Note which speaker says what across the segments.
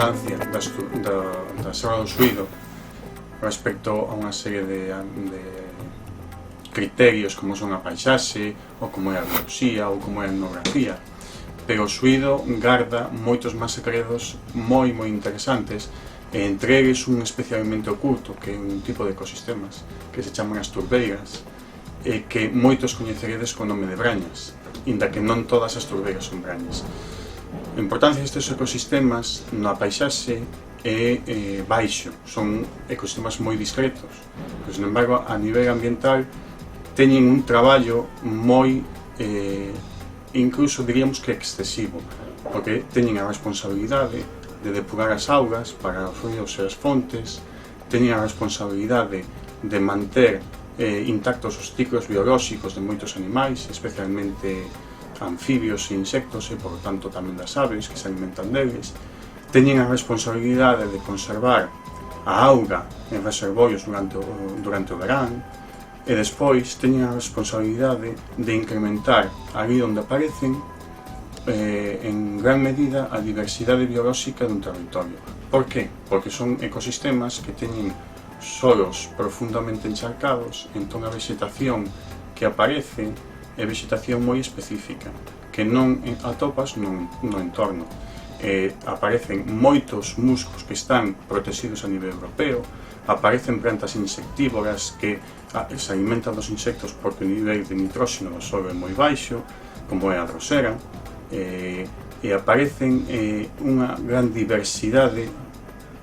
Speaker 1: importancia da Serra do Suído respecto a unha serie de criterios como son a paisaxe, ou como é a bioloxía, ou como é a etnografía, pero o Suído garda moitos máis segredos moi interesantes, e entre eles un especialmente oculto, que é un tipo de ecosistemas que se chaman as turbeiras, e que moitos coñeceredes co nome de brañas, inda que non todas as turbeiras son brañas. A importancia destes ecosistemas na paisaxe é baixo, son ecosistemas moi discretos, pero, sin embargo, a nivel ambiental teñen un traballo moi, incluso diríamos que excesivo, porque teñen a responsabilidade de depurar as augas para os ríos e as fontes, teñen a responsabilidade de manter intactos os ciclos biolóxicos de moitos animais, especialmente anfibios e insectos, e por tanto tamén das aves que se alimentan deles. Teñen a responsabilidade de conservar a auga en reservorios durante o verán, e despois teñen a responsabilidade de incrementar ali onde aparecen en gran medida a diversidade biolóxica dun territorio. Por que? Porque son ecosistemas que teñen solos profundamente encharcados, entón a vegetación que aparece é vegetación moi específica, que non atopas no entorno. Aparecen moitos musgos que están protegidos a nivel europeo, aparecen plantas insectívoras que se alimentan dos insectos porque o nivel de nitróxeno do solo é moi baixo, como é a drosera, e aparecen unha gran diversidade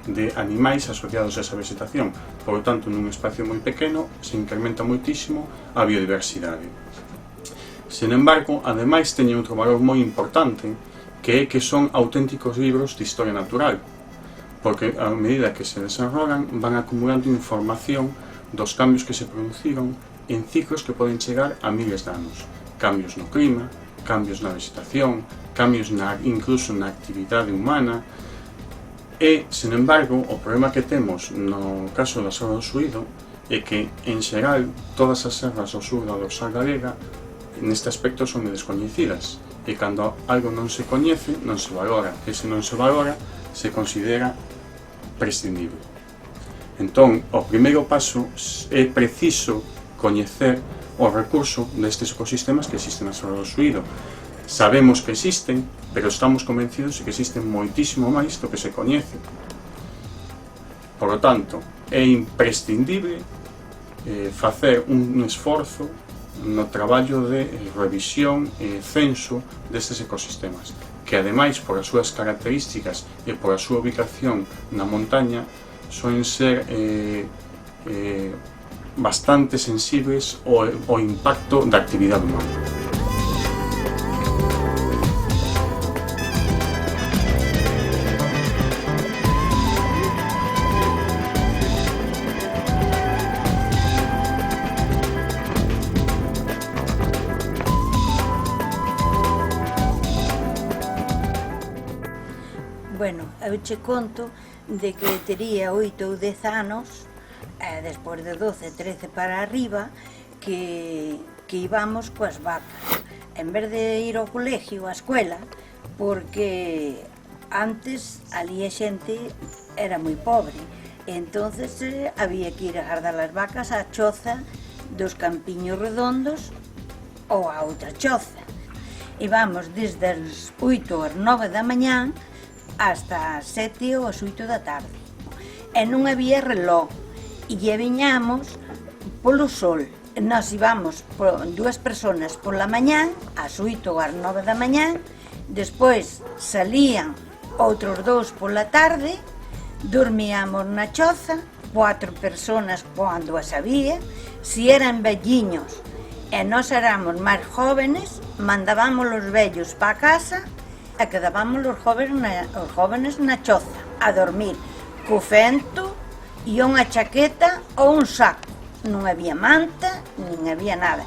Speaker 1: de animais asociados a esa vegetación. Por lo tanto, nun espacio moi pequeno se incrementa moitísimo a biodiversidade. Sin embargo, ademais teñen outro valor moi importante, que é que son auténticos libros de historia natural, porque a medida que se desenrolan van acumulando información dos cambios que se produciron en ciclos que poden chegar a miles de anos. Cambios no clima, cambios na vegetación, cambios incluso na actividade humana. E, sin embargo, o problema que temos no caso da Serra do Suído é que, en xeral, todas as serras do sur da dorsal galega neste aspecto son descoñecidas, e cando algo non se coñece, non se valora, e se non se valora, se considera prescindible. Entón, o primeiro paso é preciso coñecer o recurso destes ecosistemas que existen na Serra do Suído. Sabemos que existen, pero estamos convencidos de que existen moitísimo máis do que se coñece. Por lo tanto, é imprescindible facer un esforzo no traballo de revisión e censo destes ecosistemas, que ademais, por as súas características e por a súa ubicación na montaña, soen ser bastante sensibles ao impacto da actividade humana.
Speaker 2: Bueno, eu che conto de que tería 8 ou 10 anos, despois de 12, 13 para arriba, que íbamos coas vacas. En vez de ir ao colegio, á escuela, porque antes ali a xente era moi pobre, e entonces había que ir a guardar as vacas á choza dos campiños redondos ou a outra choza. Íbamos desde as 8 ás 9 da mañá hasta as 7 ou as 8 da tarde. E non había reloj, e viñamos polo sol. Nós íbamos dúas personas pola mañá, ás 8 ou ás 9 da mañá, despois salían outros dous pola tarde, dormíamos na choza, 4 personas cando as había. Si eran velliños e nós éramos máis jóvenes, mandábamos os vellos pa casa e quedábamos os jóvenes na choza a dormir co fento e unha chaqueta ou un saco. Non había manta, nin había nada.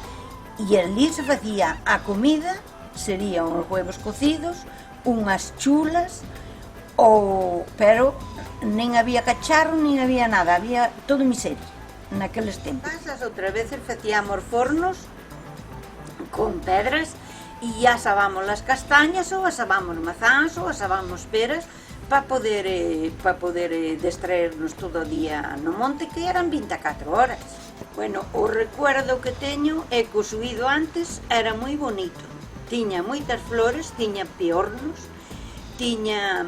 Speaker 2: E ali se facía a comida, serían uns huevos cocidos, unhas chulas, pero nin había cacharro, nin había nada, había todo miseria naqueles tempos. As outras veces facíamos fornos con pedras e asábamos as castañas ou asábamos mazáns ou asábamos peras para poder distraernos todo o día no monte, que eran 24 horas. Bueno, o recuerdo que teño é que o Suído antes era moi bonito. Tiña moitas flores, tiña piornos, tiña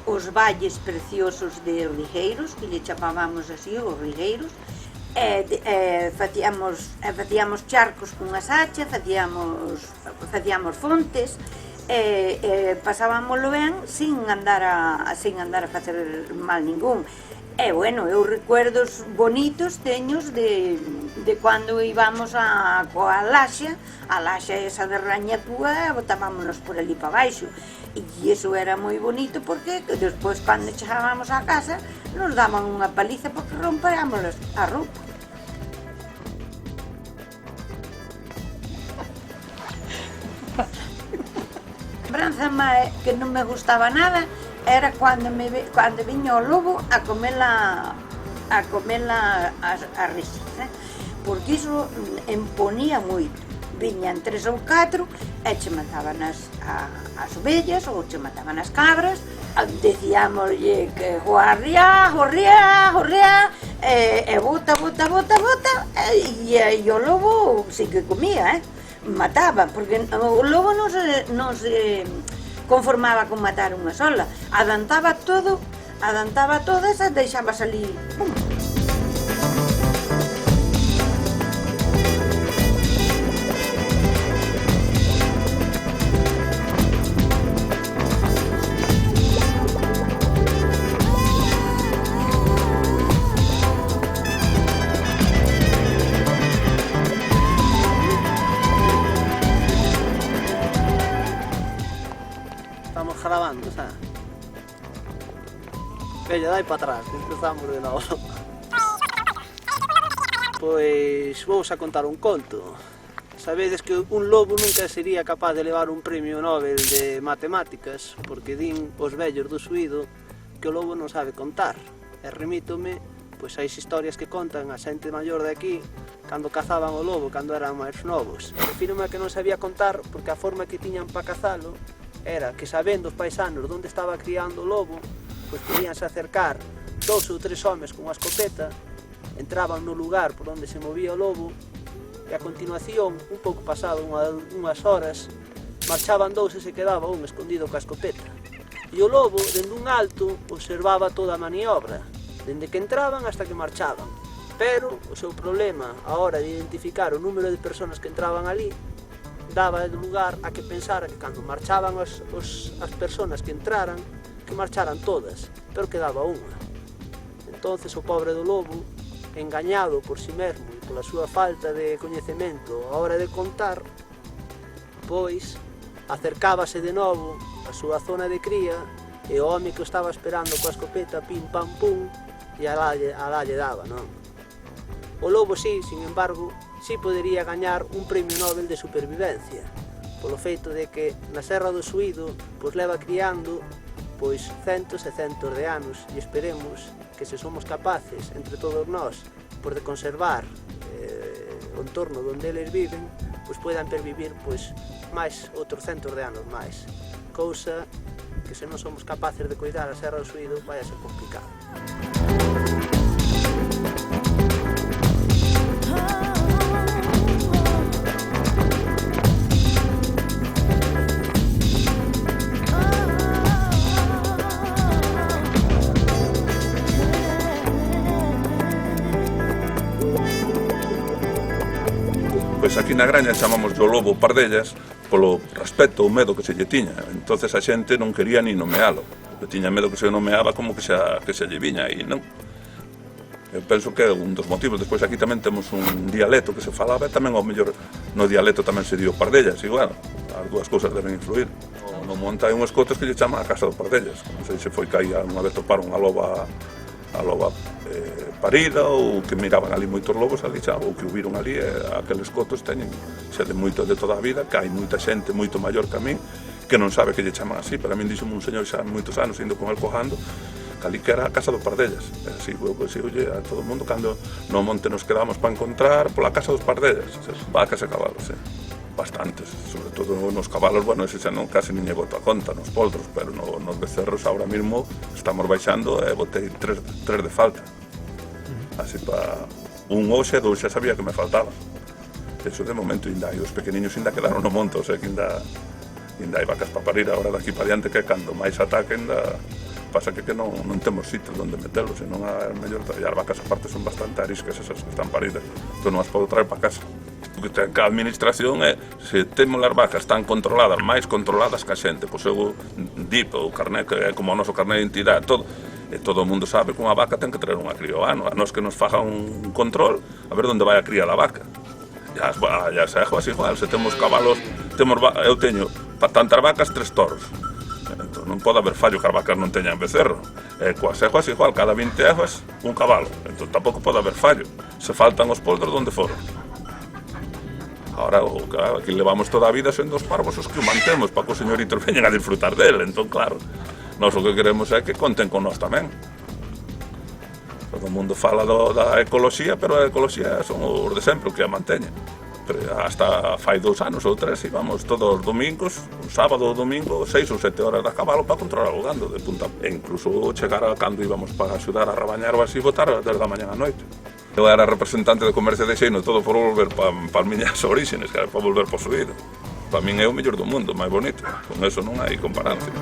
Speaker 2: os valles preciosos de rigueiros, que lle chamábamos así, os rigueiros, facíamos charcos con as hachas, facíamos fontes, pasábamoslo ben sin andar a facer mal ningún. E, bueno, eu recuerdos bonitos teños de cando íbamos coa laxa, a laxa esa de rañacúa, botábamos por ali para baixo. E iso era moi bonito porque despois, cando chegábamos á casa, nos daban unha paliza porque romperámos a roupa. Lembranza que non me gustaba nada era cando viña o lobo a comela a risa, porque iso imponía moito. Viñan 3 ou 4 e che mataban as ovellas ou che mataban as cabras, decíamoslle que jorrea, jorrea, jorrea, e bota, e o lobo sí que comía, mataba, porque o lobo non se conformaba con matar unha sola, adantaba todas e deixaba salir.
Speaker 3: Estamos grabando, sabes? Veña, dai para atrás, empezamos de novo. Pois vou a contar un conto. Sabedes que un lobo nunca sería capaz de levar un premio Nobel de matemáticas, porque din os vellos do Suído que o lobo non sabe contar. E remítome pois ás historias que contan a xente maior de aquí cando cazaban o lobo, cando eran máis novos. Refírome a que non sabía contar porque a forma que tiñan para cazalo era que, sabendo os paisanos onde estaba criando o lobo, pois podíanse acercar 2 ou 3 homes con unha escopeta, entraban no lugar por onde se movía o lobo e a continuación, un pouco pasado unhas horas, marchaban 2 e se quedaba un escondido coa escopeta. E o lobo, dende un alto, observaba toda a maniobra, dende que entraban hasta que marchaban. Pero o seu problema a hora de identificar o número de persoas que entraban ali daba lugar a que pensara que cando marchaban as persoas que entraran, que marcharan todas, pero quedaba unha. Entonces o pobre do lobo, engañado por si mesmo e pola súa falta de coñecemento a hora de contar, pois acercábase de novo á súa zona de cría e o home que o estaba esperando coa escopeta, pim pam pum, e alá lle daba, non? O lobo sí, sin embargo, sí podería gañar un premio Nobel de supervivencia, polo feito de que na Serra do Suído pois leva criando pois centos e centos de anos, e esperemos que se somos capaces, entre todos nós, por de conservar o entorno onde eles viven, pois poidan pervivir pois máis outros centos de anos máis, cousa que se non somos capaces de cuidar a Serra do Suído vai a ser complicado.
Speaker 4: Pois aquí na Graña chamamos o lobo pardellas polo respecto ou medo que se lle tiña. Entonces a xente non quería ni nomealo, porque tiña medo que se nomeaba como que se lle viña, e non. Eu penso que é un dos motivos. Despois aquí tamén temos un dialecto que se falaba, e tamén ao mellor no dialecto tamén se dio pardellas, e bueno, as dúas cousas deben influir. No monte hai unhos cotos que lle chama a Casa dos Pardellas. Non sei se foi que aí unha vez toparon a loba parida, ou que miraban ali moitos lobos ali xa, ou que o viron ali, aqueles cotos teñen xa de moito de toda a vida, que hai moita xente moito maior que a min que non sabe que lle chaman así. Para min díxome un señor xa moitos anos indo con el cojando que ali que era a Casa dos Pardellas, e así, pois, oye, a todo o mundo cando no monte nos quedamos para encontrar pola Casa dos Pardellas, vacas e cabalos, bastantes, sobre todo nos cabalos, bueno, ese xa non casi nin boto a conta, nos poltros, pero nos becerros ahora mismo estamos baixando e botei tres de falta. Así para un hoxe, dous xa sabía que me faltaba. Eso de momento ainda hai, os pequeniños ainda quedaron no monte, o sea que ainda hai vacas para parir agora daqui para diante, que cando máis ataque ainda pasa que non temos sitio onde metelos, e non é mellor, e as vacas aparte son bastante ariscas esas que están paridas, entón non as podo traer para casa. O que ten que a administración é, se temos as vacas tan controladas, máis controladas que a xente, pois eu DIP, o carné que é como o noso carné de identidade, todo, e todo o mundo sabe que unha vaca ten que traer unha cría ao ano, a nós que nos faga un control, a ver onde vai a cría da vaca. E as eguas igual, se temos cabalos, eu teño para tantas vacas 3 toros, entón non pode haber fallo que as vacas non teñan becerro, e coas eguas igual, cada 20 eguas un cabalo, entón tampouco pode haber fallo, se faltan os poltros onde foron. Ahora, aquí levamos toda a vida sendo os parvos os que o mantemos para que os señoritos veñan a disfrutar dele, entón claro, nós o que queremos é que conten con nós tamén. Todo o mundo fala da ecoloxía, pero a ecoloxía son os de sempre o que a manteñen. Pero hasta fai 2 anos ou 3 íbamos todos os domingos, un sábado ou domingo, 6 ou 7 horas de cabalo para controlar o gando de punta. E incluso chegar a cando íbamos para axudar a rabañar ou así, botar desde a mañá a noite. Eu era representante de comercio de Xeino, todo por volver para as miñas orígenes, para volver para o suído. Para min é o mellor do mundo, máis bonito, con eso non hai comparancia.